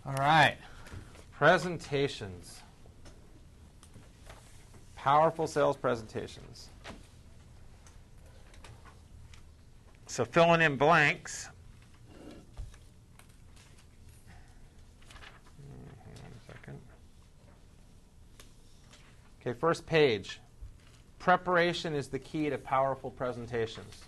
All right, presentations. Powerful sales presentations. So filling in blanks. Hang on a second. Okay, first page. Preparation is the key to powerful presentations.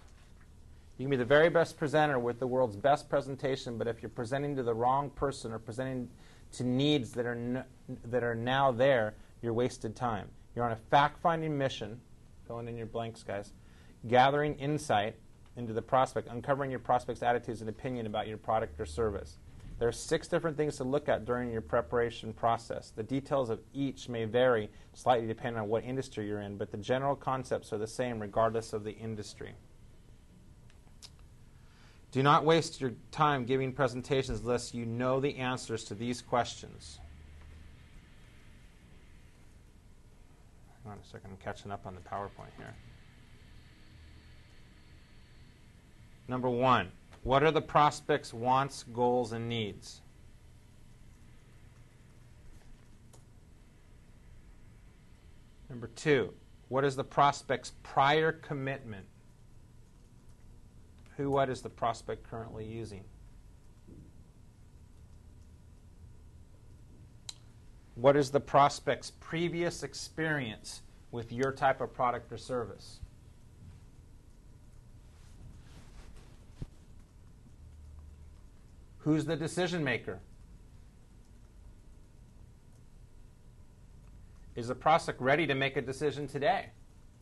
You can be the very best presenter with the world's best presentation, but if you're presenting to the wrong person or presenting to needs that are now there, you're wasted time. You're on a fact-finding mission, filling in your blanks, guys, gathering insight into the prospect, uncovering your prospect's attitudes and opinion about your product or service. There are 6 different things to look at during your preparation process. The details of each may vary slightly depending on what industry you're in, but the general concepts are the same regardless of the industry. Do not waste your time giving presentations unless you know the answers to these questions. Hang on a second, I'm catching up on the PowerPoint here. Number 1, what are the prospect's wants, goals, and needs? Number 2, what is the prospect's prior commitment? What is the prospect currently using? What is the prospect's previous experience with your type of product or service? Who's the decision maker? Is the prospect ready to make a decision today?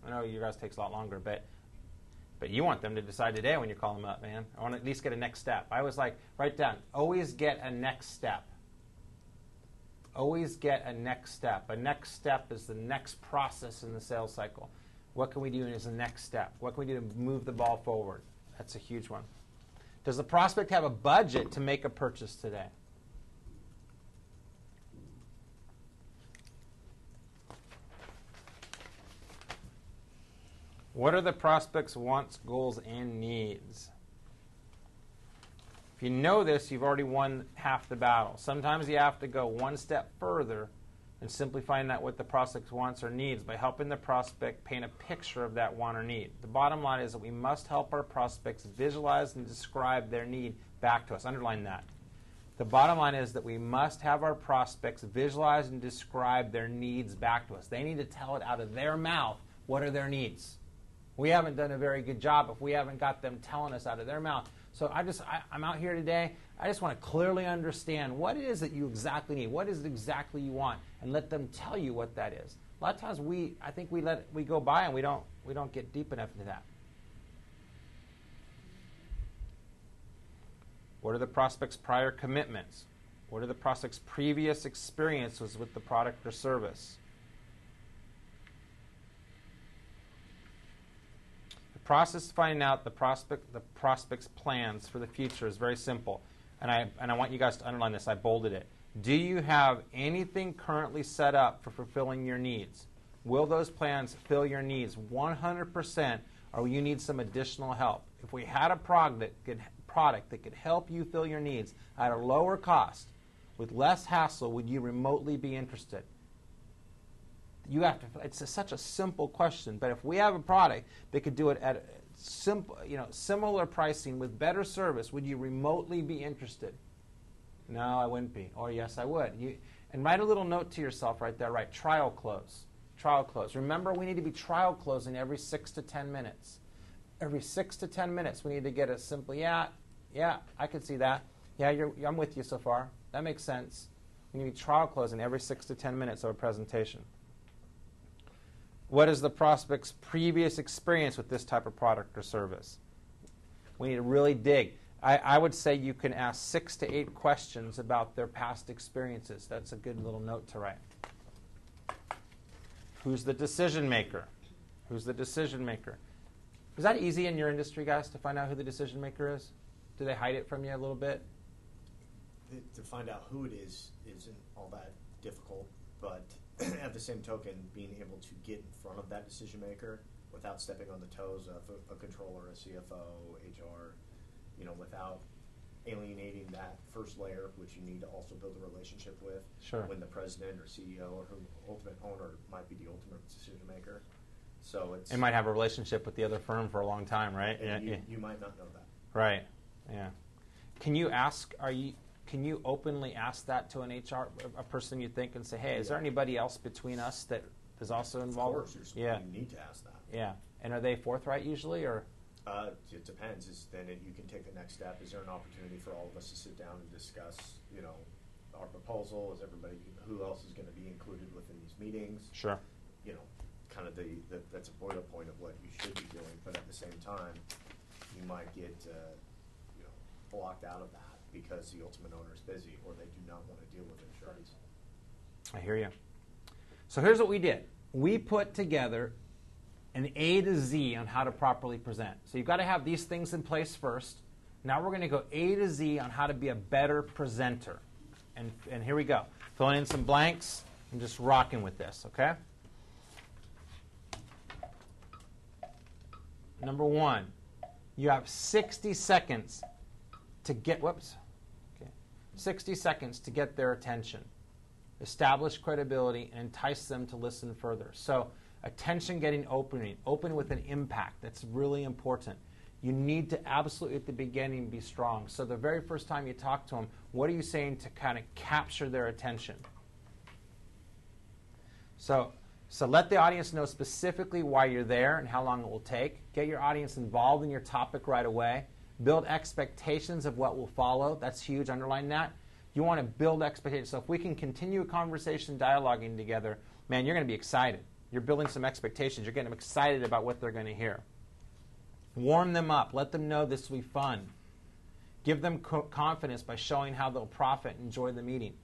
I know you guys takes a lot longer, but you want them to decide today when you call them up, man. I want to at least get a next step. I was like, write down, always get a next step. Always get a next step. A next step is the next process in the sales cycle. What can we do as a next step? What can we do to move the ball forward? That's a huge one. Does the prospect have a budget to make a purchase today? What are the prospect's wants, goals, and needs? If you know this, you've already won half the battle. Sometimes you have to go one step further and simply find out what the prospect's wants or needs by helping the prospect paint a picture of that want or need. The bottom line is that we must help our prospects visualize and describe their need back to us. Underline that. The bottom line is that we must have our prospects visualize and describe their needs back to us. They need to tell it out of their mouth. What are their needs? We haven't done a very good job if we haven't got them telling us out of their mouth. So I'm out here today. I just want to clearly understand what it is that you exactly need. What is it exactly you want? And let them tell you what that is. A lot of times we go by and we don't get deep enough into that. What are the prospect's prior commitments? What are the prospect's previous experiences with the product or service? The process of finding out the prospect's plans for the future is very simple. And I want you guys to underline this. I bolded it. Do you have anything currently set up for fulfilling your needs? Will those plans fill your needs 100%, or will you need some additional help? If we had a product that could help you fill your needs at a lower cost, with less hassle, would you remotely be interested? It's such a simple question, but if we have a product that could do it at similar pricing with better service, would you remotely be interested? No, I wouldn't be. Or yes, I would. And write a little note to yourself right there. Write trial close. Trial close. Remember, we need to be trial closing every 6 to 10 minutes. Every 6 to 10 minutes, we need to get a simple, yeah, I could see that. Yeah, I'm with you so far. That makes sense. We need to be trial closing every 6 to 10 minutes of a presentation. What is the prospect's previous experience with this type of product or service? We need to really dig. I would say you can ask 6 to 8 questions about their past experiences. That's a good little note to write. Who's the decision maker? Who's the decision maker? Is that easy in your industry, guys, to find out who the decision maker is? Do they hide it from you a little bit? To find out who it is isn't all that difficult, but at the same token, being able to get in front of that decision maker without stepping on the toes of a controller, a CFO, HR, without alienating that first layer, which you need to also build a relationship with. Sure. When the president or CEO or who ultimate owner might be the ultimate decision maker. So it might have a relationship with the other firm for a long time, right? And you might not know that. Right. Yeah. Can you openly ask that to an HR, a person you think, and say, hey, is there anybody else between us that is also involved? Of course, you need to ask that. Yeah. And are they forthright usually, or? It depends. You can take the next step. Is there an opportunity for all of us to sit down and discuss, our proposal? Is everybody, who else is going to be included within these meetings? Sure. Kind of that's a boiler point of what you should be doing, but at the same time, you might get, blocked out of that because the ultimate owner is busy or they do not want to deal with insurance. I hear you. So here's what we did. We put together an A to Z on how to properly present. So you've got to have these things in place first. Now we're going to go A to Z on how to be a better presenter. And here we go. Filling in some blanks and just rocking with this, okay? Number one, you have 60 seconds to get, 60 seconds to get their attention. Establish credibility and entice them to listen further. So attention getting open with an impact. That's really important. You need to absolutely at the beginning be strong. So the very first time you talk to them, what are you saying to kind of capture their attention? So let the audience know specifically why you're there and how long it will take. Get your audience involved in your topic right away. Build expectations of what will follow. That's huge. Underline that. You want to build expectations. So if we can continue a conversation, dialoguing together, man, you're going to be excited. You're building some expectations. You're getting them excited about what they're going to hear. Warm them up. Let them know this will be fun. Give them confidence by showing how they'll profit and enjoy the meeting.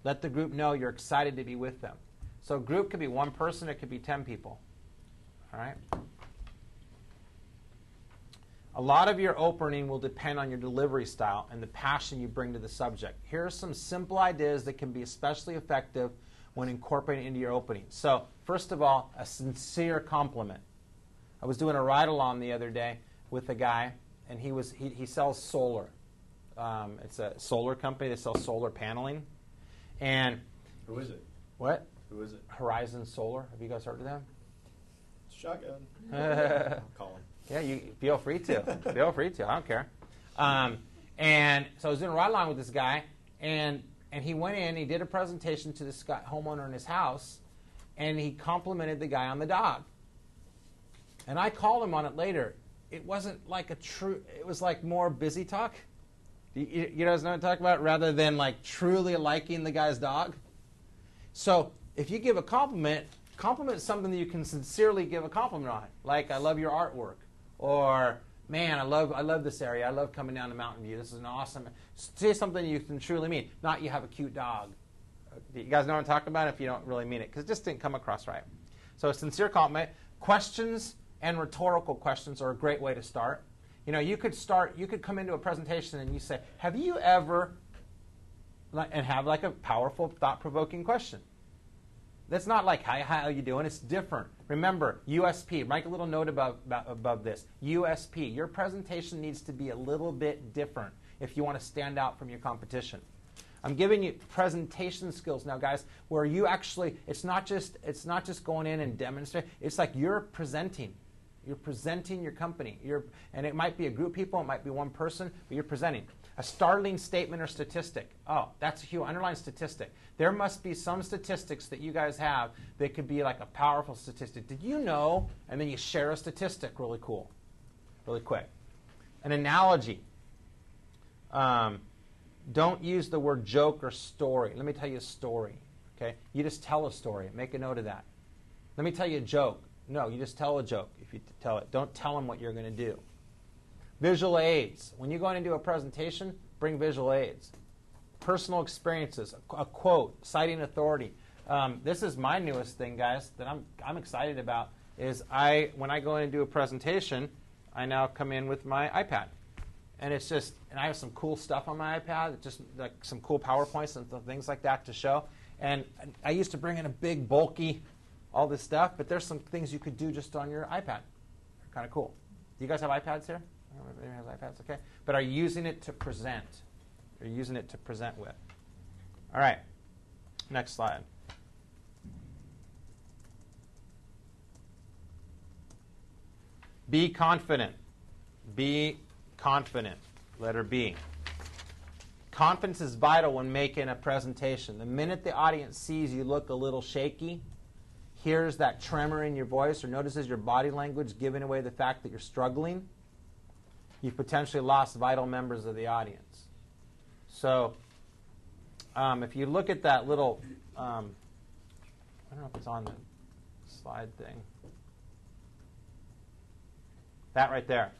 Let the group know you're excited to be with them. So a group could be one person, it could be 10 people. All right? A lot of your opening will depend on your delivery style and the passion you bring to the subject. Here are some simple ideas that can be especially effective when incorporated into your opening. So, first of all, a sincere compliment. I was doing a ride-along the other day with a guy, and he sells solar. It's a solar company that sells solar paneling. And who is it? What? Who is it? Horizon Solar. Have you guys heard of them? Shotgun. I'll call him. Yeah, you feel free to. Feel free to. I don't care. And so I was doing a ride-along with this guy, and he went in, he did a presentation to this guy, homeowner in his house, and he complimented the guy on the dog. And I called him on it later. It wasn't like it was like more busy talk. You guys know what I'm talking about? Rather than like truly liking the guy's dog. So if you give a compliment is something that you can sincerely give a compliment on. Like, I love your artwork. Or, man, I love this area. I love coming down to Mountain View. This is an awesome. Say something you can truly mean. Not you have a cute dog. You guys know what I'm talking about if you don't really mean it. Because it just didn't come across right. So a sincere compliment. Questions and rhetorical questions are a great way to start. You could come into a presentation and you say, have you ever, and have like a powerful, thought-provoking question. That's not like, hi, how are you doing? It's different. Remember, USP. Write a little note above this. USP. Your presentation needs to be a little bit different if you want to stand out from your competition. I'm giving you presentation skills now, guys, where you actually, it's not just going in and demonstrating. It's like you're presenting. You're presenting your company. And it might be a group of people, it might be one person, but you're presenting. A startling statement or statistic. Oh, that's a huge underlying statistic. There must be some statistics that you guys have that could be like a powerful statistic. Did you know? And then you share a statistic really cool, really quick. An analogy. Don't use the word joke or story. Let me tell you a story. Okay? You just tell a story. Make a note of that. Let me tell you a joke. No, you just tell a joke if you tell it. Don't tell them what you're going to do. Visual aids. When you go in and do a presentation, bring visual aids. Personal experiences, a quote, citing authority. This is my newest thing, guys, that I'm excited about, is when I go in and do a presentation, I now come in with my iPad. And I have some cool stuff on my iPad, just like some cool PowerPoints and things like that to show. And I used to bring in a big, bulky, all this stuff, but there's some things you could do just on your iPad. They're kind of cool. Do you guys have iPads here? Everybody has iPads, okay? But are you using it to present? Are you using it to present with? All right. Next slide. Be confident. Be confident. Letter B. Confidence is vital when making a presentation. The minute the audience sees you look a little shaky, hears that tremor in your voice, or notices your body language giving away the fact that you're struggling, you've potentially lost vital members of the audience. So if you look at that little, I don't know if it's on the slide thing. That right there.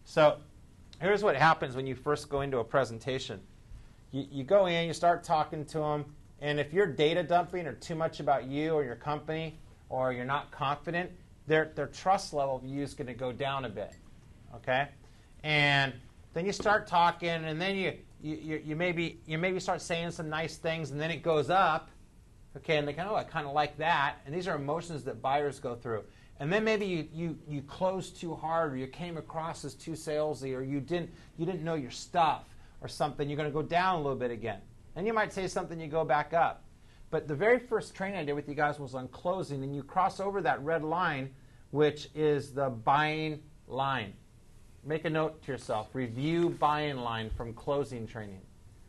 So here's what happens when you first go into a presentation. You go in, you start talking to them, and if you're data dumping or too much about you or your company, or you're not confident, their trust level of you is going to go down a bit. Okay? And then you start talking, and then you maybe start saying some nice things, and then it goes up. Okay, and they kind of, I kind of like that. And these are emotions that buyers go through. And then maybe you closed too hard, or you came across as too salesy, or you didn't know your stuff, or something. You're going to go down a little bit again. Then you might say something, you go back up. But the very first training I did with you guys was on closing, and you cross over that red line, which is the buying line. Make a note to yourself. Review buying line from closing training.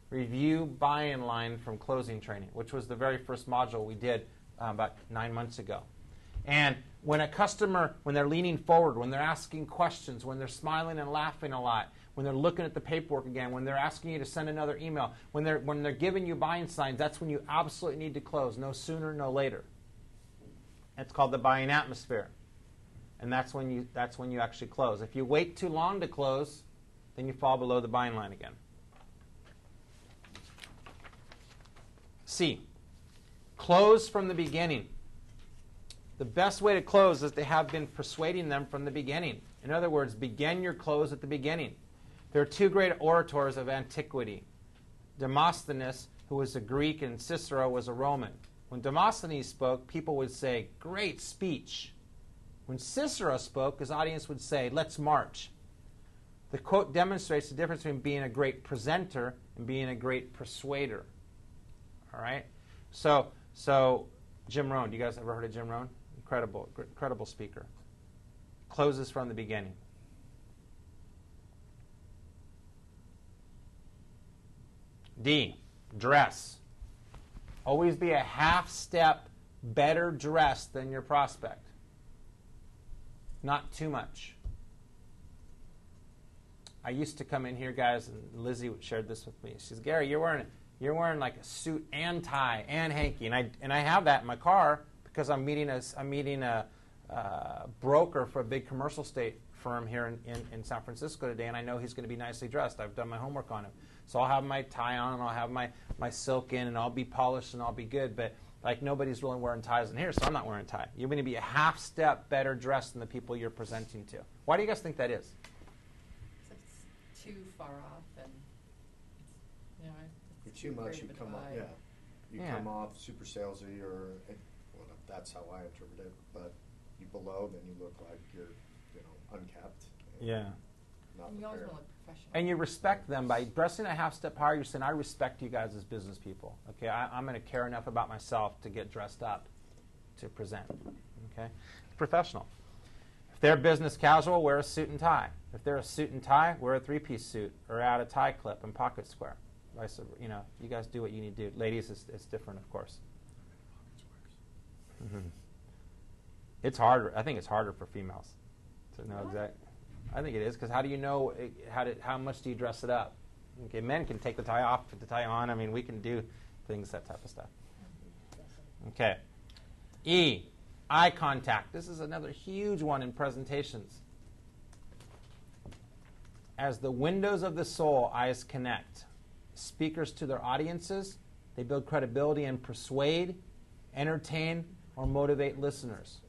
Review buying line from closing training, which was the very first module we did about 9 months ago. And when a customer, when they're leaning forward, when they're asking questions, when they're smiling and laughing a lot, when they're looking at the paperwork again, when they're asking you to send another email, when they're giving you buying signs, that's when you absolutely need to close, no sooner, no later. It's called the buying atmosphere. And that's when you actually close. If you wait too long to close, then you fall below the buying line again. C, close from the beginning. The best way to close is to have been persuading them from the beginning. In other words, begin your close at the beginning. There are two great orators of antiquity. Demosthenes, who was a Greek, and Cicero was a Roman. When Demosthenes spoke, people would say, "Great speech." When Cicero spoke, his audience would say, "Let's march." The quote demonstrates the difference between being a great presenter and being a great persuader. All right? So Jim Rohn, you guys ever heard of Jim Rohn? Incredible speaker. Closes from the beginning. D, dress. Always be a half step better dressed than your prospect. Not too much. I used to come in here, guys, and Lizzie shared this with me. She says, "Gary, you're wearing like a suit and tie and hanky," and I have that in my car because I'm meeting a broker for a big commercial estate firm here in San Francisco today, and I know he's going to be nicely dressed. I've done my homework on him, so I'll have my tie on and I'll have my silk in and I'll be polished and I'll be good. But like nobody's really wearing ties in here, so I'm not wearing a tie. You're going to be a half step better dressed than the people you're presenting to. Why do you guys think that is? It's too far off, and If too much, you come off. Yeah, you come off super salesy, or well, that's how I interpret it. But you below, then you look like you're, unkept. Yeah. Not you always prepared. want to look professional. And you respect them by dressing a half step higher. You're saying, "I respect you guys as business people. Okay, I'm going to care enough about myself to get dressed up to present." Okay, professional. If they're business casual, wear a suit and tie. If they're a suit and tie, wear a three-piece suit or add a tie clip and pocket square. You guys do what you need to do. Ladies, it's different, of course. Mm-hmm. It's harder. I think it's harder for females to know exactly. I think it is, because how do you know how much do you dress it up? Okay, men can take the tie off, put the tie on. I mean, we can do things, that type of stuff. Okay. E, eye contact. This is another huge one in presentations. As the windows of the soul, eyes connect. Speakers to their audiences, they build credibility and persuade, entertain, or motivate listeners.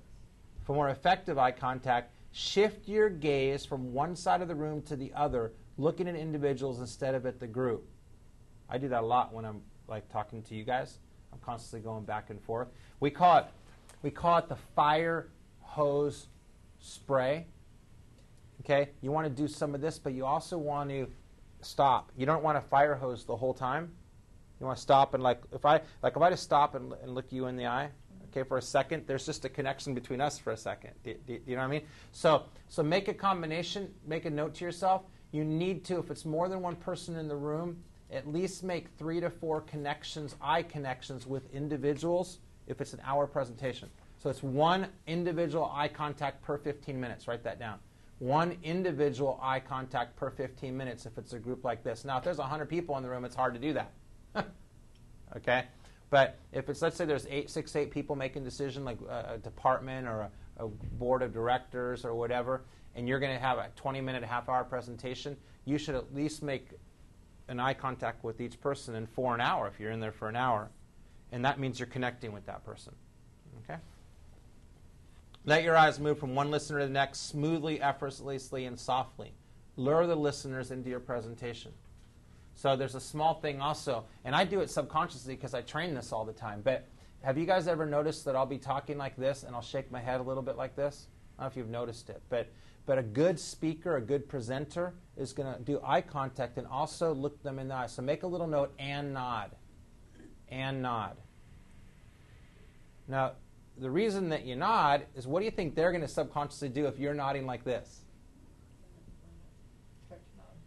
For more effective eye contact, shift your gaze from one side of the room to the other, looking at individuals instead of at the group. I do that a lot when I'm talking to you guys. I'm constantly going back and forth. We call it the fire hose spray. Okay, you want to do some of this, but you also want to stop. You don't want to fire hose the whole time. You want to stop and if I just stop and look you in the eye, okay, for a second, there's just a connection between us for a second. Do you know what I mean? So make a combination. Make a note to yourself. You need to, if it's more than one person in the room, at least make 3 to 4 connections, eye connections with individuals if it's an hour presentation. So it's one individual eye contact per 15 minutes. Write that down. One individual eye contact per 15 minutes if it's a group like this. Now, if there's 100 people in the room, it's hard to do that. Okay? But if it's, let's say there's 6, 8 people making a decision, like a department or a board of directors or whatever, and you're going to have a 20-minute, half-hour presentation, you should at least make an eye contact with each person and for an hour if you're in there for an hour. And that means you're connecting with that person. Okay? Let your eyes move from one listener to the next smoothly, effortlessly, and softly. Lure the listeners into your presentation. So there's a small thing also, and I do it subconsciously because I train this all the time, but have you guys ever noticed that I'll be talking like this and I'll shake my head a little bit like this? I don't know if you've noticed it, but a good speaker, a good presenter is going to do eye contact and also look them in the eye. So make a little note and nod. And nod. Now, the reason that you nod is, what do you think they're going to subconsciously do if you're nodding like this?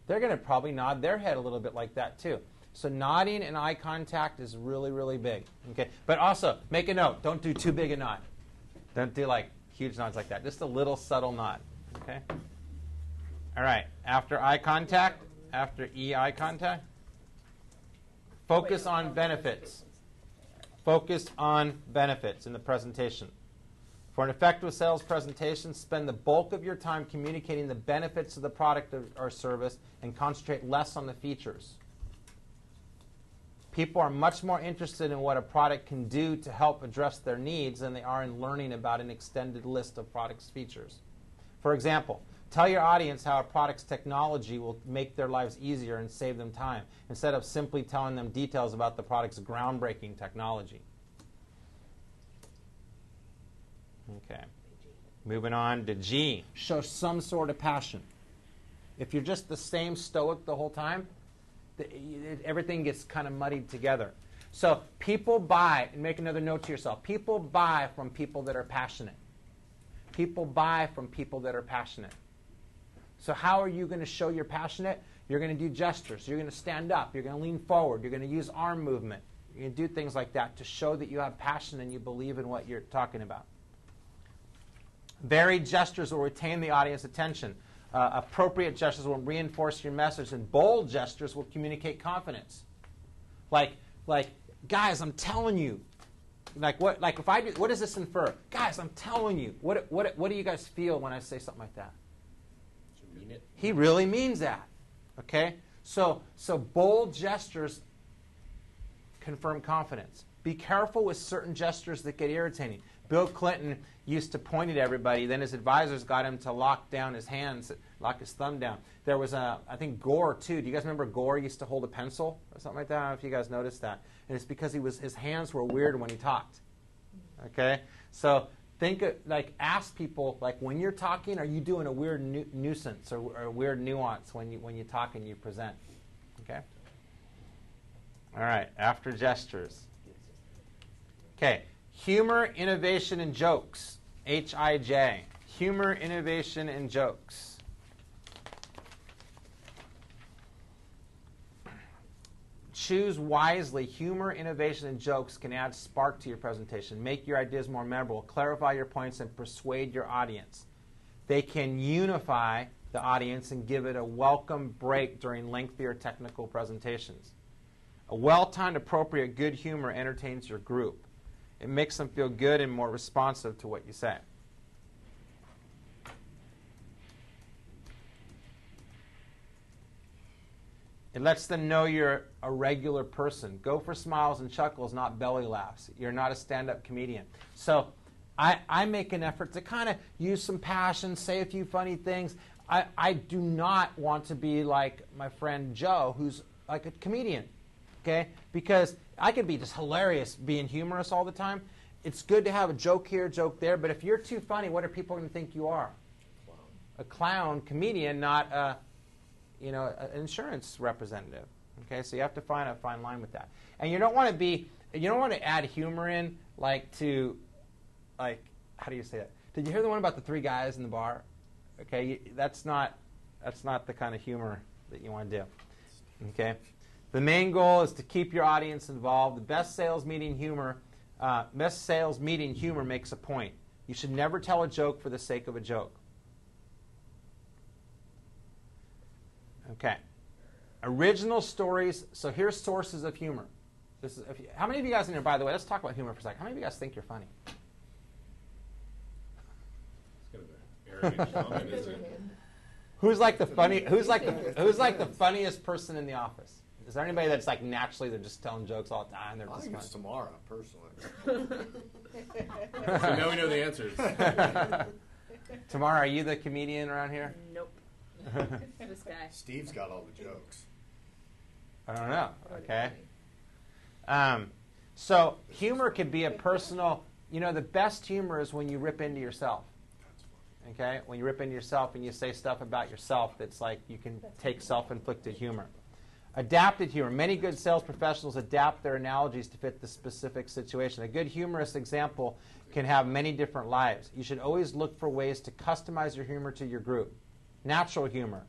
They're going to probably nod their head a little bit like that too. So nodding and eye contact is really, really big. Okay, but also make a note. Don't do too big a nod. Don't do like huge nods like that. Just a little subtle nod. Okay. All right. After eye contact, after eye contact, focus on benefits. Focus on benefits in the presentation. For an effective sales presentation, spend the bulk of your time communicating the benefits of the product or service and concentrate less on the features. People are much more interested in what a product can do to help address their needs than they are in learning about an extended list of product's features. For example, tell your audience how a product's technology will make their lives easier and save them time, instead of simply telling them details about the product's groundbreaking technology. Okay. Moving on to G. Show some sort of passion. If you're just the same stoic the whole time, everything gets kind of muddied together. So people buy, and make another note to yourself, people buy from people that are passionate. People buy from people that are passionate. So how are you going to show you're passionate? You're going to do gestures. You're going to stand up. You're going to lean forward. You're going to use arm movement. You're going to do things like that to show that you have passion and you believe in what you're talking about. Varied gestures will retain the audience attention. Appropriate gestures will reinforce your message, and bold gestures will communicate confidence. Like, guys, I'm telling you. What does this infer? Guys, I'm telling you. What do you guys feel when I say something like that? You mean it? He really means that. Okay? So bold gestures confirm confidence. Be careful with certain gestures that get irritating. Bill Clinton used to point at everybody. Then his advisors got him to lock down his hands, lock his thumb down. There was I think Gore too. Do you guys remember Gore used to hold a pencil or something like that? I don't know if you guys noticed that. And it's because his hands were weird when he talked. Okay? So ask people, when you're talking, are you doing a weird nuisance or a weird nuance when you talk and you present? Okay? All right, after gestures. Okay. Humor, innovation, and jokes. H-I-J. Humor, innovation, and jokes. Choose wisely. Humor, innovation, and jokes can add spark to your presentation, make your ideas more memorable, clarify your points, and persuade your audience. They can unify the audience and give it a welcome break during lengthier technical presentations. A well-timed, appropriate, good humor entertains your group. It makes them feel good and more responsive to what you say. It lets them know you're a regular person. Go for smiles and chuckles, not belly laughs. You're not a stand-up comedian. So I make an effort to kind of use some passion, say a few funny things. I do not want to be like my friend Joe, who's like a comedian. Okay? Because I could be just hilarious being humorous all the time. It's good to have a joke here, a joke there, but if you're too funny, what are people going to think you are? a clown comedian, not a, you know, an insurance representative. Okay, so you have to find a fine line with that. And you don't want to add humor in, like how do you say that? Did you hear the one about the three guys in the bar? Okay, that's not the kind of humor that you want to do. Okay, the main goal is to keep your audience involved. The best sales meeting humor makes a point. You should never tell a joke for the sake of a joke. Okay, original stories. So here's sources of humor. How many of you guys in here, by the way, let's talk about humor for a second. How many of you guys think you're funny? Who's like the funniest person in the office? Is there anybody that's like naturally they're just telling jokes all the time? They're I just think funny? it's Tamara, personally. So now we know the answers. Tamara, are you the comedian around here? Nope. This guy. Steve's got all the jokes. I don't know. Okay. So humor could be a personal. You know, the best humor is when you rip into yourself. Okay, when you rip into yourself and you say stuff about yourself that's like you can take self-inflicted humor. Adapted humor. Many good sales professionals adapt their analogies to fit the specific situation. A good humorous example can have many different lives. You should always look for ways to customize your humor to your group. Natural humor.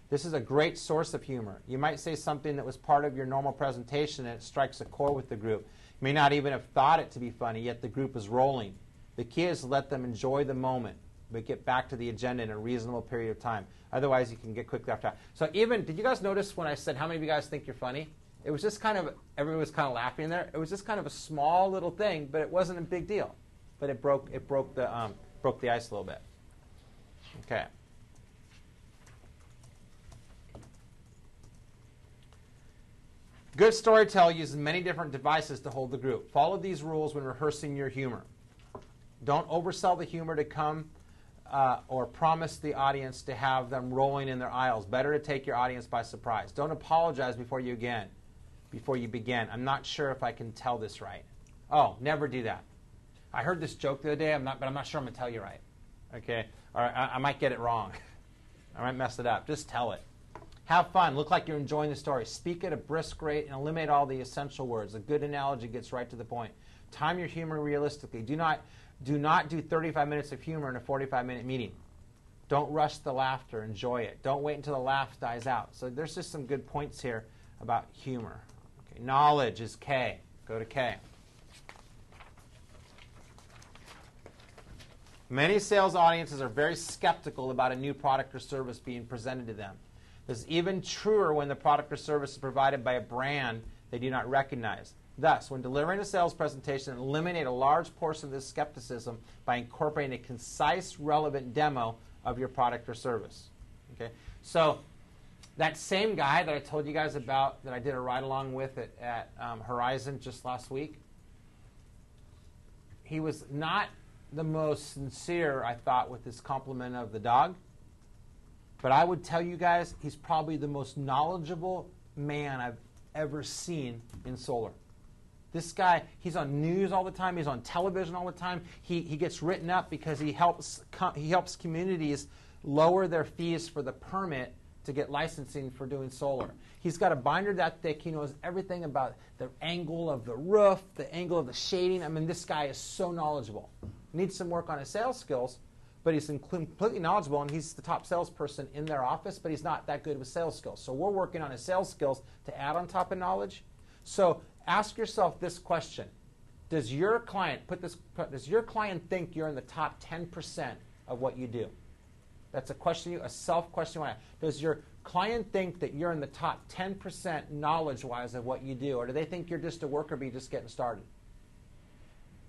This is a great source of humor. You might say something that was part of your normal presentation and it strikes a chord with the group. You may not even have thought it to be funny, yet the group is rolling. The key is to let them enjoy the moment, but get back to the agenda in a reasonable period of time. Otherwise, you can get quickly off track. So even, did you guys notice when I said, how many of you guys think you're funny? It was just kind of, everyone was kind of laughing there. It was just kind of a small little thing, but it wasn't a big deal. But it broke the ice a little bit. Okay. Good storyteller uses many different devices to hold the group. Follow these rules when rehearsing your humor. Don't oversell the humor to come or promise the audience to have them rolling in their aisles. Better to take your audience by surprise. Don't apologize before you begin. I'm not sure if I can tell this right. Oh, never do that. I heard this joke the other day, but I'm not sure I'm going to tell you right. Okay? Or I might get it wrong. I might mess it up. Just tell it. Have fun. Look like you're enjoying the story. Speak at a brisk rate and eliminate all the essential words. A good analogy gets right to the point. Time your humor realistically. Do not do 35 minutes of humor in a 45-minute meeting. Don't rush the laughter. Enjoy it. Don't wait until the laugh dies out. So there's just some good points here about humor. Okay. Knowledge is K. Go to K. Many sales audiences are very skeptical about a new product or service being presented to them. This is even truer when the product or service is provided by a brand they do not recognize. Thus, when delivering a sales presentation, eliminate a large portion of this skepticism by incorporating a concise, relevant demo of your product or service. Okay? So that same guy that I told you guys about that I did a ride-along with at Horizon just last week, he was not the most sincere, I thought, with his compliment of the dog. But I would tell you guys, he's probably the most knowledgeable man I've ever seen in solar. This guy, he's on news all the time. He's on television all the time. He gets written up because he helps communities lower their fees for the permit to get licensing for doing solar. He's got a binder that thick. He knows everything about the angle of the roof, the angle of the shading. I mean, this guy is so knowledgeable. Needs some work on his sales skills, but he's completely knowledgeable, and he's the top salesperson in their office, but he's not that good with sales skills. So we're working on his sales skills to add on top of knowledge. So ask yourself this question. Does your client think you're in the top 10% of what you do? That's a self-question. Does your client think that you're in the top 10% knowledge-wise of what you do, or do they think you're just a worker bee just getting started?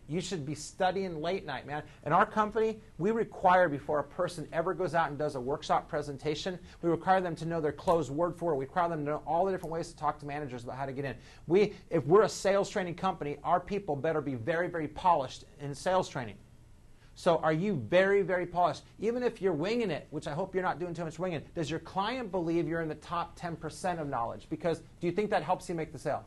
You should be studying late night, man. In our company, we require before a person ever goes out and does a workshop presentation, we require them to know their closed word for it. We require them to know all the different ways to talk to managers about how to get in. If we're a sales training company, our people better be very, very polished in sales training. So are you very, very polished? Even if you're winging it, which I hope you're not doing too much winging, does your client believe you're in the top 10% of knowledge? Because do you think that helps you make the sale?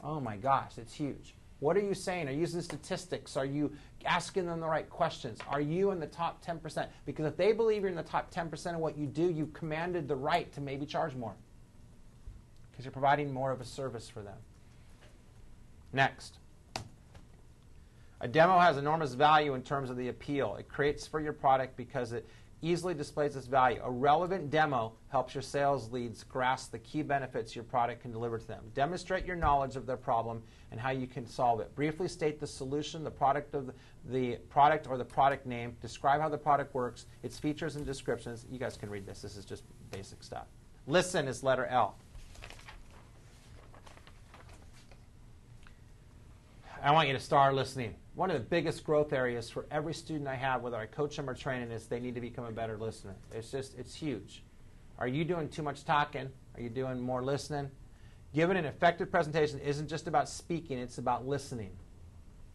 Oh my gosh, it's huge. What are you saying? Are you using statistics? Are you asking them the right questions? Are you in the top 10%? Because if they believe you're in the top 10% of what you do, you've commanded the right to maybe charge more. Because you're providing more of a service for them. Next. A demo has enormous value in terms of the appeal. It creates for your product because it easily displays its value. A relevant demo helps your sales leads grasp the key benefits your product can deliver to them. Demonstrate your knowledge of their problem and how you can solve it. Briefly state the solution, the product or the product name. Describe how the product works, its features and descriptions. You guys can read this. This is just basic stuff. Listen is letter L. I want you to start listening. One of the biggest growth areas for every student I have, whether I coach them or train them, is they need to become a better listener. It's huge. Are you doing too much talking? Are you doing more listening? Giving an effective presentation isn't just about speaking, it's about listening.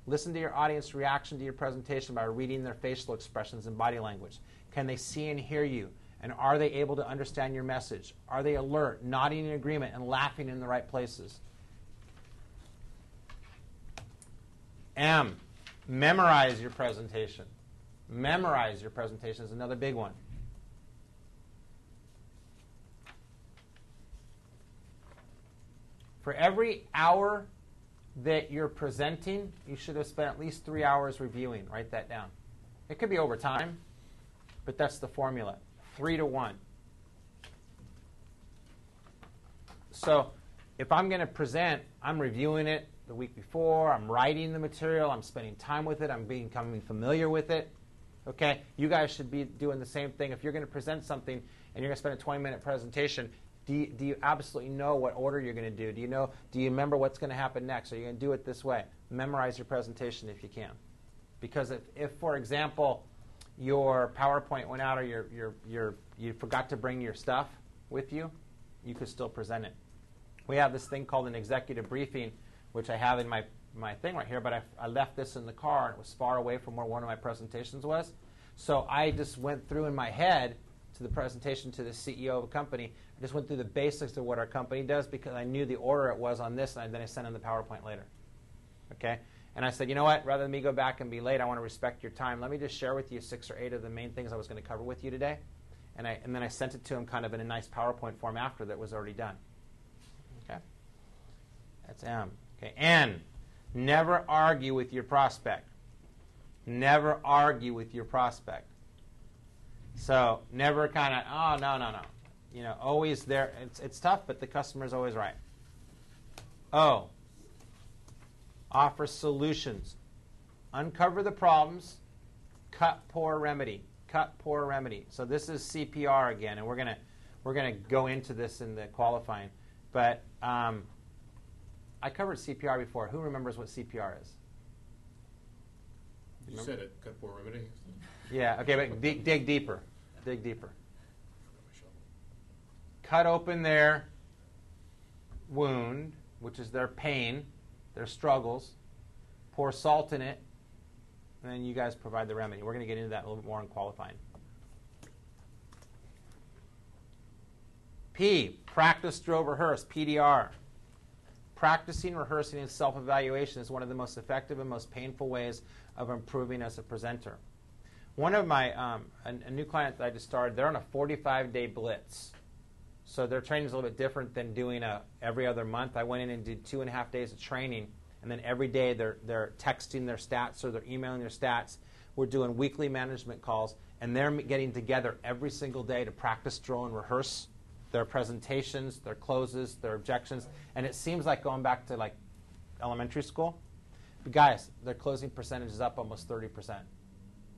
Listen to your audience reaction to your presentation by reading their facial expressions and body language. Can they see and hear you? And are they able to understand your message? Are they alert, nodding in agreement, and laughing in the right places? M, memorize your presentation. Memorize your presentation is another big one. For every hour that you're presenting, you should have spent at least 3 hours reviewing. Write that down. It could be over time, but that's the formula. 3 to 1. So if I'm going to present, I'm reviewing it the week before, I'm writing the material, I'm spending time with it, I'm becoming familiar with it. Okay? You guys should be doing the same thing. If you're going to present something and you're going to spend a 20-minute presentation, do you absolutely know what order you're going to do? Do you remember what's going to happen next? Are you going to do it this way? Memorize your presentation if you can. Because if for example, your PowerPoint went out or you forgot to bring your stuff with you, you could still present it. We have this thing called an executive briefing, which I have in my thing right here, but I left this in the car, and it was far away from where one of my presentations was. So I just went through in my head to the presentation to the CEO of a company. I just went through the basics of what our company does because I knew the order it was on this, and then I sent in the PowerPoint later. Okay? And I said, you know what? Rather than me go back and be late, I want to respect your time. Let me just share with you 6 or 8 of the main things I was going to cover with you today. And then I sent it to him kind of in a nice PowerPoint form after that was already done. Okay? That's M. Okay, N, never argue with your prospect. Never argue with your prospect. So never kind of, oh, no. You know, always there. It's tough, but the customer's always right. O, offer solutions. Uncover the problems. Cut, poor, remedy. Cut, poor, remedy. So this is CPR again, and we're gonna go into this in the qualifying. But I covered CPR before. Who remembers what CPR is? You said it. Cut, poor, remedy. Yeah. Okay, but dig deeper. Dig deeper. Cut open their wound, which is their pain, their struggles. Pour salt in it, and then you guys provide the remedy. We're going to get into that a little bit more in qualifying. P, practice, drill, rehearse, PDR. Practicing, rehearsing, and self-evaluation is one of the most effective and most painful ways of improving as a presenter. One of my, a new client that I just started, they're on a 45-day blitz. So their training is a little bit different than doing every other month. I went in and did 2.5 days of training, and then every day they're texting their stats or they're emailing their stats. We're doing weekly management calls, and they're getting together every single day to practice, drill, and rehearse their presentations, their closes, their objections, and it seems like going back to like elementary school. But guys, their closing percentage is up almost 30%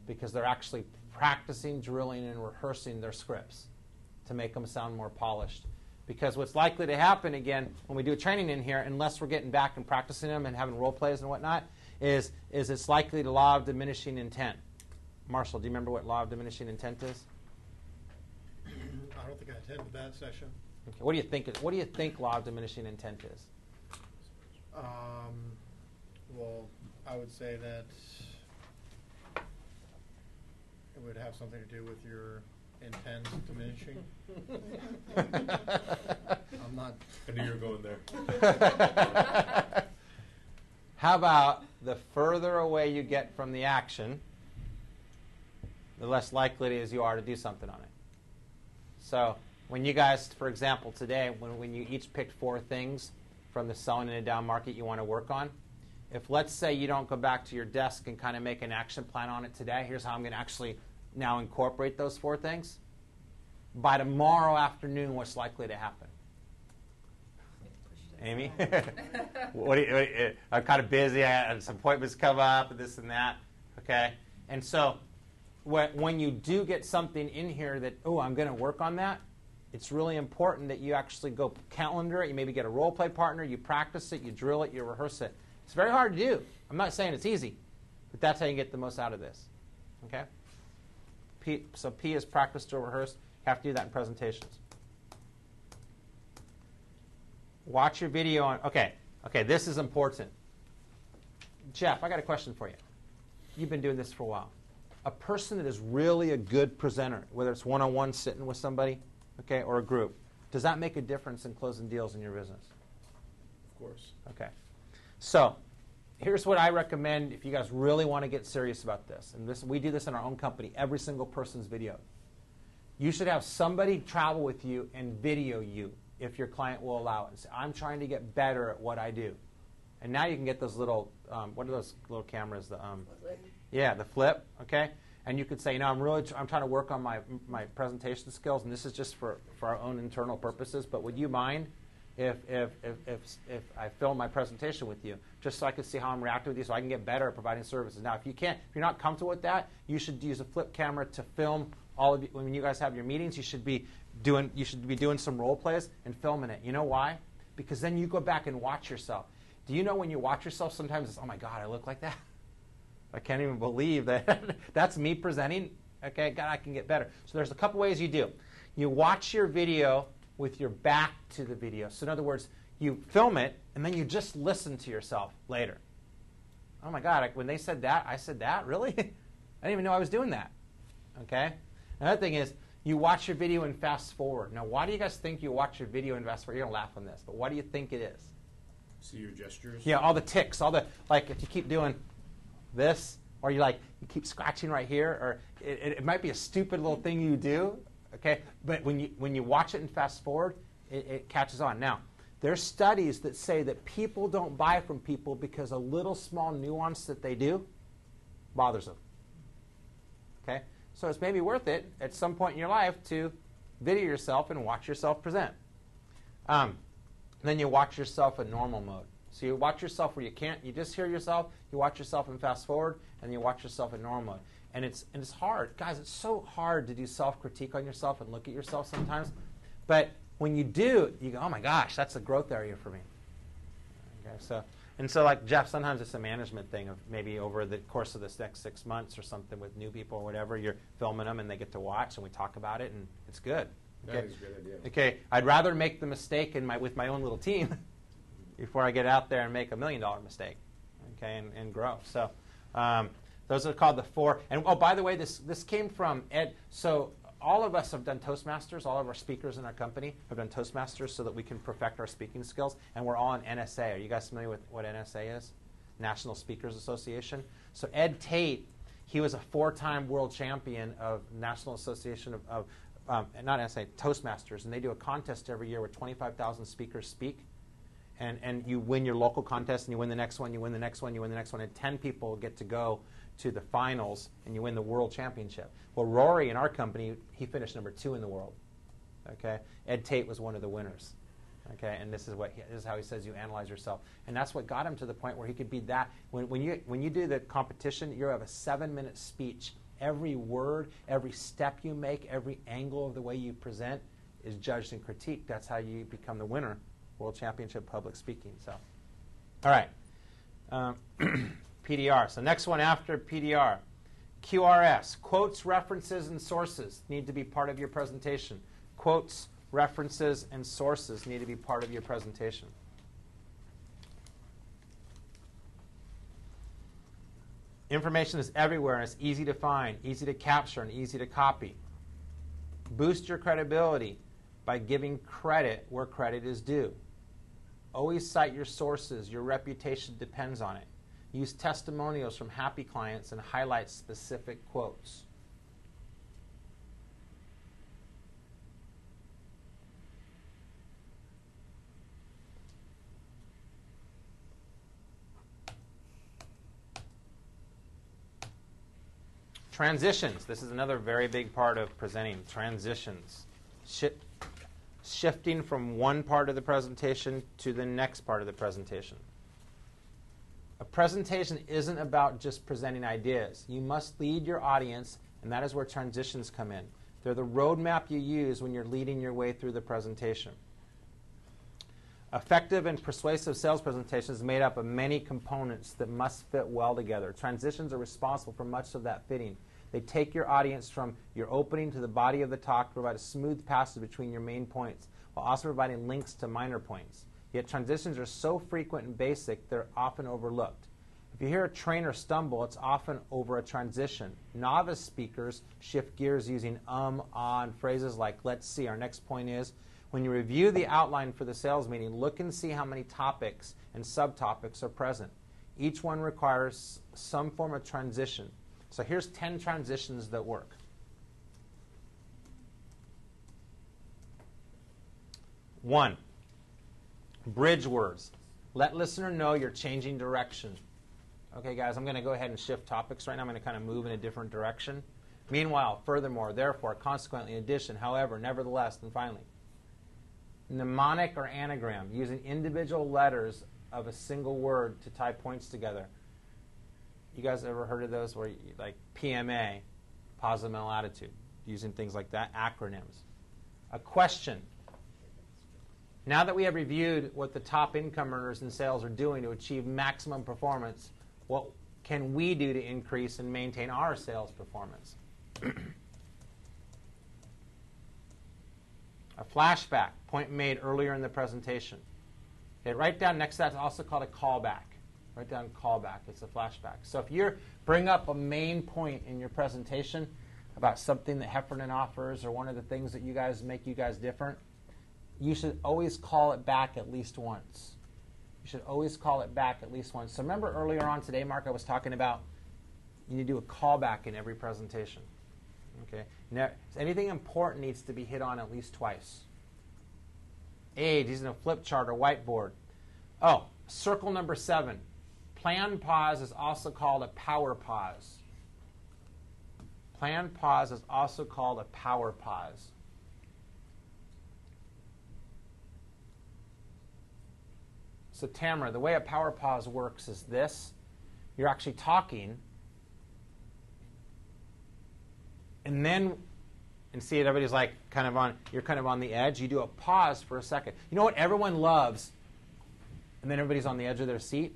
because they're actually practicing, drilling, and rehearsing their scripts to make them sound more polished. Because what's likely to happen, again, when we do training in here, unless we're getting back and practicing them and having role plays and whatnot, is it's likely the law of diminishing intent. Marshall, do you remember what law of diminishing intent is? I don't think I attended that session. Okay. What do you think law of diminishing intent is? Well, I would say that it would have something to do with your intent diminishing. I'm not. I knew you were going there. How about the further away you get from the action, the less likely it is you are to do something on it. So when you guys, for example, today, when you each picked 4 things from the selling in a down market you want to work on, if let's say you don't go back to your desk and kind of make an action plan on it today, here's how I'm going to actually now incorporate those 4 things. By tomorrow afternoon, what's likely to happen? Amy? I'm kind of busy. I had some appointments come up and this and that. Okay? And so when you do get something in here that, oh, I'm going to work on that, it's really important that you actually go calendar it. You maybe get a role play partner. You practice it. You drill it. You rehearse it. It's very hard to do. I'm not saying it's easy, but that's how you get the most out of this. Okay? So P is practice to rehearse. You have to do that in presentations. Watch your video on, okay, this is important. Jeff, I got a question for you. You've been doing this for a while. A person that is really a good presenter, whether it's one-on-one sitting with somebody, okay, or a group, does that make a difference in closing deals in your business? Of course. Okay. So here's what I recommend if you guys really want to get serious about this. And we do this in our own company, every single person's video. You should have somebody travel with you and video you if your client will allow it. And say, I'm trying to get better at what I do. And now you can get those little, what are those little cameras? The flip, okay? And you could say, I'm trying to work on my presentation skills, and this is just for our own internal purposes, but would you mind if I film my presentation with you, just so I can see how I'm reacting with you, so I can get better at providing services? Now, if you're not comfortable with that, you should use a flip camera to film all of you. When you guys have your meetings, you should be doing some role plays and filming it. You know why? Because then you go back and watch yourself. Do you know when you watch yourself, sometimes it's, oh my God, I look like that? I can't even believe that that's me presenting. Okay, God, I can get better. So there's a couple ways you do. You watch your video with your back to the video. So in other words, you film it, and then you just listen to yourself later. Oh my God, when they said that, I said that? Really? I didn't even know I was doing that. Okay? Another thing is, you watch your video and fast forward. Now, why do you guys think you watch your video and fast forward? You're going to laugh on this, but why do you think it is? See your gestures? Yeah, all the ticks, like if you keep doing this, or you keep scratching right here, or it might be a stupid little thing you do, okay? But when you watch it and fast forward, it catches on. Now, there's studies that say that people don't buy from people because a little small nuance that they do bothers them. Okay? So it's maybe worth it at some point in your life to video yourself and watch yourself present. Then you watch yourself in normal mode. So you watch yourself where you can't, you just hear yourself, you watch yourself in fast forward, and you watch yourself in normal mode. And it's hard. Guys, it's so hard to do self-critique on yourself and look at yourself sometimes. But when you do, you go, oh my gosh, that's a growth area for me. Okay, so like Jeff, sometimes it's a management thing of maybe over the course of this next 6 months or something with new people or whatever, you're filming them and they get to watch and we talk about it and it's good. Okay? That is a good idea. Okay, I'd rather make the mistake with my own little team before I get out there and make $1 million mistake, okay, and grow. So those are called the 4. And oh, by the way, this came from Ed. So all of us have done Toastmasters. All of our speakers in our company have done Toastmasters so that we can perfect our speaking skills. And we're all in NSA. Are you guys familiar with what NSA is? National Speakers Association. So Ed Tate, he was a 4-time world champion of National Association of not NSA, Toastmasters. And they do a contest every year where 25,000 speakers speak. And you win your local contest, and you win the next one, you win the next one, you win the next one, and 10 people get to go to the finals, and you win the world championship. Well, Rory in our company, he finished number 2 in the world. Okay, Ed Tate was one of the winners. Okay, and this is how he says you analyze yourself, and that's what got him to the point where he could be that. When you do the competition, you have a 7-minute speech. Every word, every step you make, every angle of the way you present is judged and critiqued. That's how you become the winner. World Championship Public Speaking. So, all right. PDR. So next one after PDR. QRS. Quotes, references, and sources need to be part of your presentation. Quotes, references, and sources need to be part of your presentation. Information is everywhere, and it's easy to find, easy to capture, and easy to copy. Boost your credibility by giving credit where credit is due. Always cite your sources. Your reputation depends on it. Use testimonials from happy clients and highlight specific quotes. Transitions. This is another very big part of presenting. Transitions. Shifting from one part of the presentation to the next part of the presentation. A presentation isn't about just presenting ideas. You must lead your audience, and that is where transitions come in. They're the roadmap you use when you're leading your way through the presentation. Effective and persuasive sales presentations is made up of many components that must fit well together. Transitions are responsible for much of that fitting. They take your audience from your opening to the body of the talk to provide a smooth passage between your main points, while also providing links to minor points. Yet transitions are so frequent and basic, they're often overlooked. If you hear a trainer stumble, it's often over a transition. Novice speakers shift gears using on phrases like, let's see, our next point is. When you review the outline for the sales meeting, look and see how many topics and subtopics are present. Each one requires some form of transition. So here's 10 transitions that work. 1, bridge words. Let listener know you're changing direction. Okay, guys, I'm going to go ahead and shift topics right now. I'm going to kind of move in a different direction. Meanwhile, furthermore, therefore, consequently, in addition, however, nevertheless, and finally. Mnemonic or anagram, using individual letters of a single word to tie points together. You guys ever heard of those where, like PMA, positive mental attitude, using things like that, acronyms. A question. Now that we have reviewed what the top income earners in sales are doing to achieve maximum performance, what can we do to increase and maintain our sales performance? A flashback, point made earlier in the presentation. Okay, write down next to that, it's also called a callback. Write down callback, it's a flashback. So if you bring up a main point in your presentation about something that Heffernan offers or one of the things that you guys make you guys different, you should always call it back at least once. You should always call it back at least once. So remember earlier on today, Mark, I was talking about you need to do a callback in every presentation. Okay. Now, anything important needs to be hit on at least twice. Age, using a flip chart or whiteboard. Oh, circle number 7. Planned pause is also called a power pause. Planned pause is also called a power pause. So Tamara, the way a power pause works is this. You're actually talking, and then, and see it, everybody's like you're kind of on the edge. You do a pause for a second. You know what everyone loves? And then everybody's on the edge of their seat.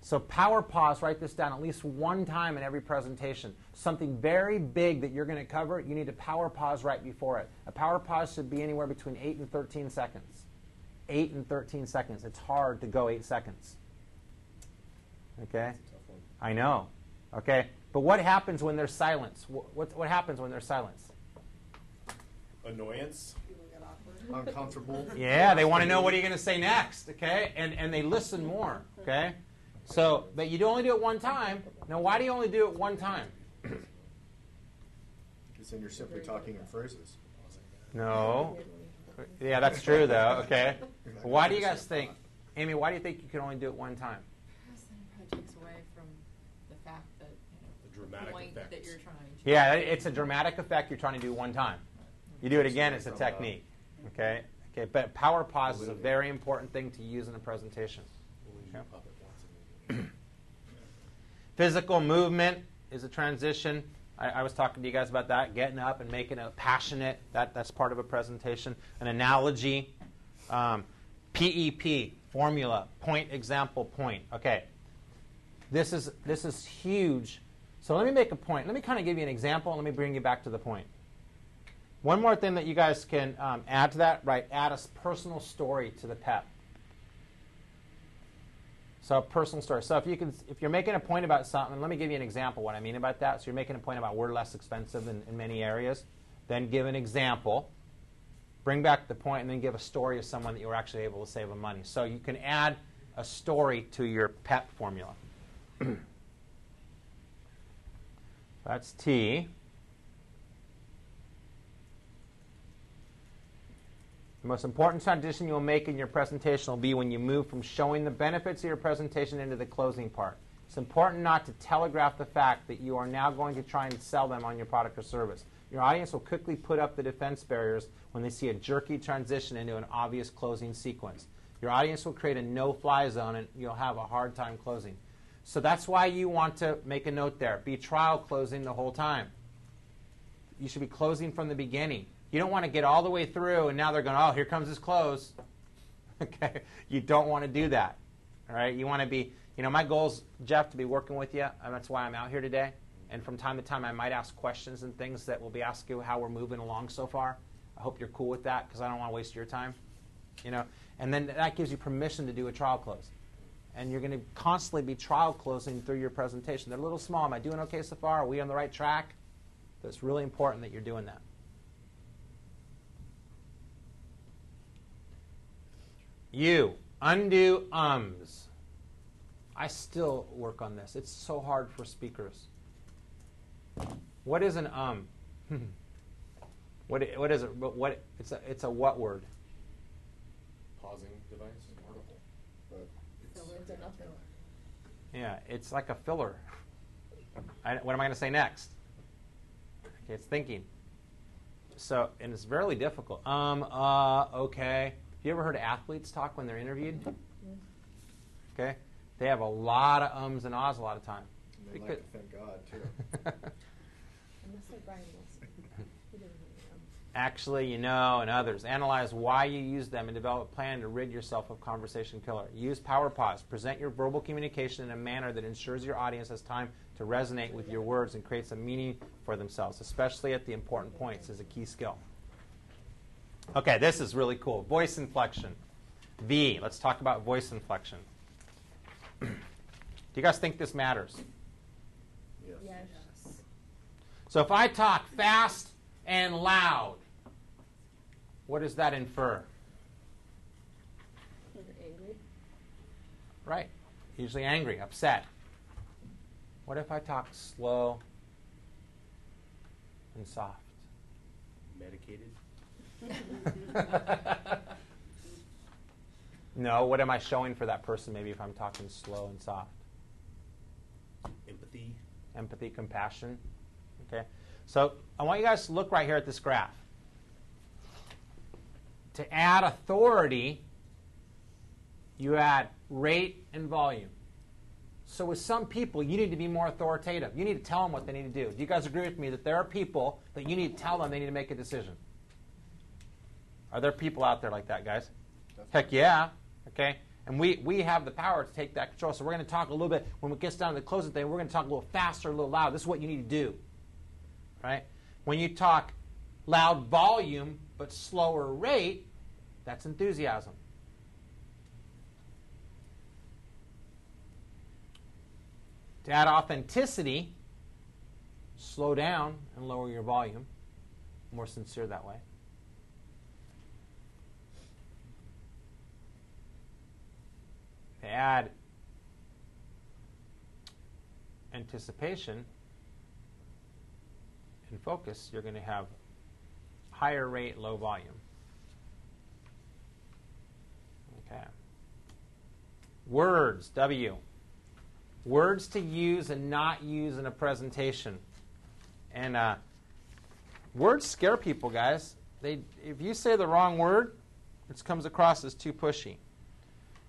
So power pause, write this down at least one time in every presentation. Something very big that you're going to cover, you need to power pause right before it. A power pause should be anywhere between 8 and 13 seconds. 8 and 13 seconds. It's hard to go 8 seconds. Okay? I know. Okay? But what happens when there's silence? What happens when there's silence? Annoyance. Uncomfortable. Yeah, they want to know what are you going to say next, okay? And they listen more, okay? So, but you only do it one time. Now, why do you only do it one time? Because then you're simply talking in phrases. No. Yeah, that's true, though, okay? Why do you guys think, Amy, why do you think you can only do it one time? Because then it probably takes away from the fact that, The dramatic point effect. that you're trying to. Yeah, it's a dramatic effect you're trying to do one time. You do it again, it's a technique, okay? Okay, but power pause is a very important thing to use in a presentation. Okay? Physical movement is a transition. I was talking to you guys about that, getting up and making it passionate. That's part of a presentation. An analogy. PEP, formula, point, example, point. Okay. This is huge. So let me make a point. Let me kind of give you an example, and let me bring you back to the point. One more thing that you guys can add to that, right? Add a personal story to the PEP. So a personal story. So if you're making a point about something, let me give you an example what I mean about that. So you're making a point about we're less expensive in many areas. Then give an example. Bring back the point, and then give a story of someone that you were actually able to save them money. So you can add a story to your PEP formula. That's T. The most important transition you'll make in your presentation will be when you move from showing the benefits of your presentation into the closing part. It's important not to telegraph the fact that you are now going to try and sell them on your product or service. Your audience will quickly put up the defense barriers when they see a jerky transition into an obvious closing sequence. Your audience will create a no-fly zone, and you'll have a hard time closing. So that's why you want to make a note there. Be trial closing the whole time. You should be closing from the beginning. You don't want to get all the way through, and now they're going, oh, here comes his close. Okay, you don't want to do that. All right, you want to be, my goal is, Jeff, to be working with you, and that's why I'm out here today. And from time to time, I might ask questions and things that will be asking you how we're moving along so far. I hope you're cool with that, because I don't want to waste your time. And then that gives you permission to do a trial close. And you're going to constantly be trial closing through your presentation. They're a little small. Am I doing okay so far? Are we on the right track? But it's really important that you're doing that. You, undo ums. I still work on this. It's so hard for speakers. What is an What is it? What it's a what word? Pausing device. But Fillers or nothing. Yeah, it's like a filler. What am I going to say next? Okay, it's thinking. So, and it's very difficult. Okay. Have you ever heard athletes talk when they're interviewed? Okay. They have a lot of ums and ahs a lot of time. They like to thank God, too. Unless they're Brian Wilson. He doesn't really know. Actually, and others. Analyze why you use them and develop a plan to rid yourself of conversation killer. Use power pause. Present your verbal communication in a manner that ensures your audience has time to resonate with your words and creates a meaning for themselves, especially at the important points, is a key skill. Okay, this is really cool. Voice inflection. V. Let's talk about voice inflection. Do you guys think this matters? yes. Yes. So if I talk fast and loud, what does that infer? You're angry. Right. Usually angry, upset. What if I talk slow and soft? Medicated. No, what am I showing for that person maybe if I'm talking slow and soft? Empathy. Empathy, compassion. Okay. So I want you guys to look right here at this graph. To add authority, you add rate and volume. So with some people, you need to be more authoritative. You need to tell them what they need to do. Do you guys agree with me that there are people that you need to tell them they need to make a decision? Are there people out there like that, guys? Heck yeah. Okay. And we have the power to take that control. So we're going to talk a little bit, when it gets down to the closing thing, we're going to talk a little faster, a little louder. This is what you need to do. Right? When you talk loud volume but slower rate, that's enthusiasm. To add authenticity, slow down and lower your volume. More sincere that way. To add anticipation and focus, you're going to have higher rate, low volume. Okay. Words, W. Words to use and not use in a presentation. And words scare people, guys. If you say the wrong word, it comes across as too pushy.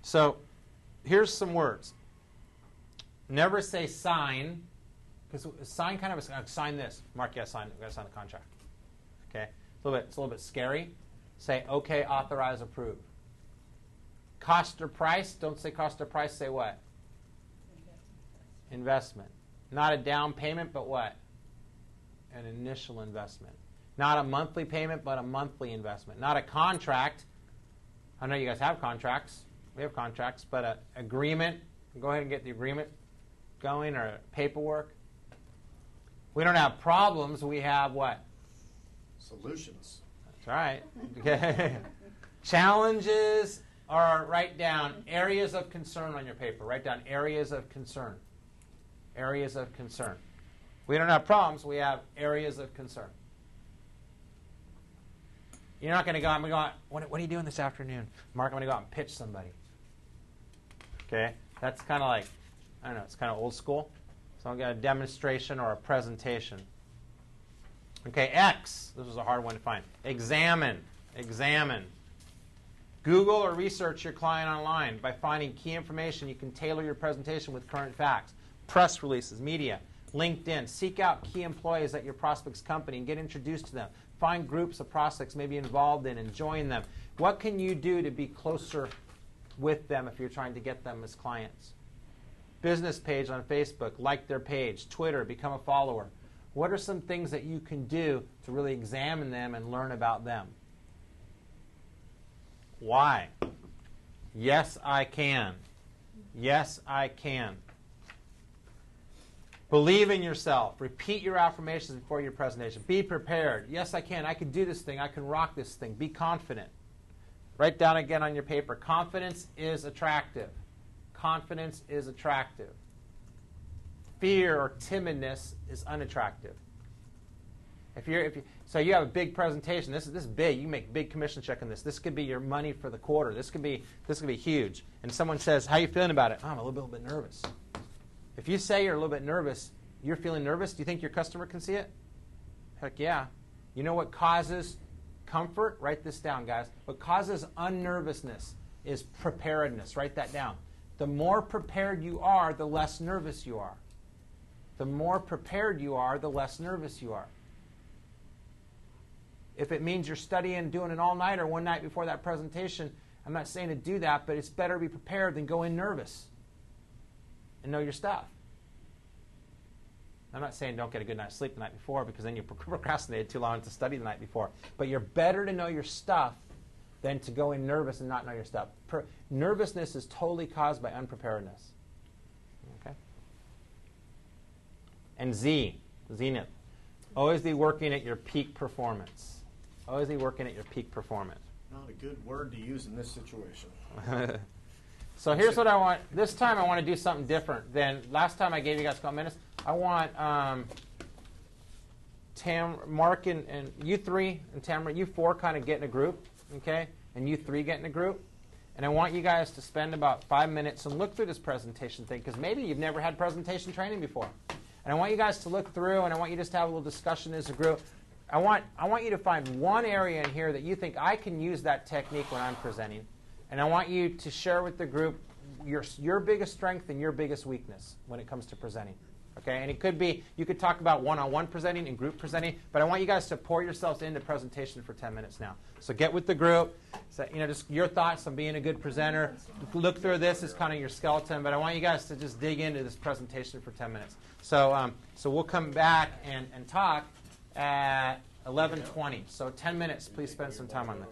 So here's some words. Never say sign, because sign kind of sign this. Mark, yeah, sign. We've got to sign the contract. Okay, it's a little bit scary. Say okay, authorize, approve. Cost or price. Don't say cost or price. Say what? Investment. Not a down payment, but what? An initial investment. Not a monthly payment, but a monthly investment. Not a contract. I know you guys have contracts. We have contracts, but an agreement. Go ahead and get the agreement going, or paperwork. We don't have problems. We have what? Solutions. That's right. Okay. Challenges, or write down areas of concern on your paper. Write down areas of concern. Areas of concern. We don't have problems. We have areas of concern. You're not going to go, I'm going to go out, what are you doing this afternoon? Mark, I'm going to go out and pitch somebody. Okay? That's kind of like, I don't know, it's kind of old school. So I've got a demonstration or a presentation. Okay, X. This was a hard one to find. Examine. Examine. Google or research your client online. By finding key information, you can tailor your presentation with current facts. Press releases, media, LinkedIn. Seek out key employees at your prospect's company and get introduced to them. Find groups of prospects maybe involved in and join them. What can you do to be closer with them if you're trying to get them as clients? Business page on Facebook, like their page. Twitter, become a follower. What are some things that you can do to really examine them and learn about them? Why? Yes, I can. Yes, I can. Believe in yourself. Repeat your affirmations before your presentation. Be prepared. Yes, I can. I can do this thing. I can rock this thing. Be confident. Write down again on your paper. Confidence is attractive. Confidence is attractive. Fear or timidness is unattractive. So you have a big presentation. This is big. You can make big commission check on this. This could be your money for the quarter. This could be huge. And someone says, "How are you feeling about it?" "Oh, I'm a little bit nervous." If you say you're a little bit nervous, you're feeling nervous. Do you think your customer can see it? Heck yeah. You know what causes comfort? Write this down, guys. What causes unnervousness is preparedness. Write that down. The more prepared you are, the less nervous you are. The more prepared you are, the less nervous you are. If it means you're studying, doing an all-nighter one night before that presentation, I'm not saying to do that, but it's better to be prepared than go in nervous and know your stuff. I'm not saying don't get a good night's sleep the night before, because then you procrastinated too long to study the night before. But you're better to know your stuff than to go in nervous and not know your stuff. Nervousness is totally caused by unpreparedness. Okay? And Z, zenith. Always be working at your peak performance. Always be working at your peak performance. Not a good word to use in this situation. So here's what I want. This time I want to do something different than last time I gave you guys a couple minutes. I want Mark and you three and Tamara, you four kind of get in a group, okay? And you three get in a group. And I want you guys to spend about 5 minutes and look through this presentation thing, because maybe you've never had presentation training before. And I want you guys to look through, and I want you just to have a little discussion as a group. I want you to find one area in here that you think I can use that technique when I'm presenting. And I want you to share with the group your biggest strength and your biggest weakness when it comes to presenting. Okay? And it could be, you could talk about one-on-one presenting and group presenting, but I want you guys to pour yourselves into presentation for 10 minutes now. So get with the group. So, just your thoughts on being a good presenter. Look through this as kind of your skeleton, but I want you guys to just dig into this presentation for 10 minutes. So we'll come back and talk at 11:20. So 10 minutes. Please spend some time on this.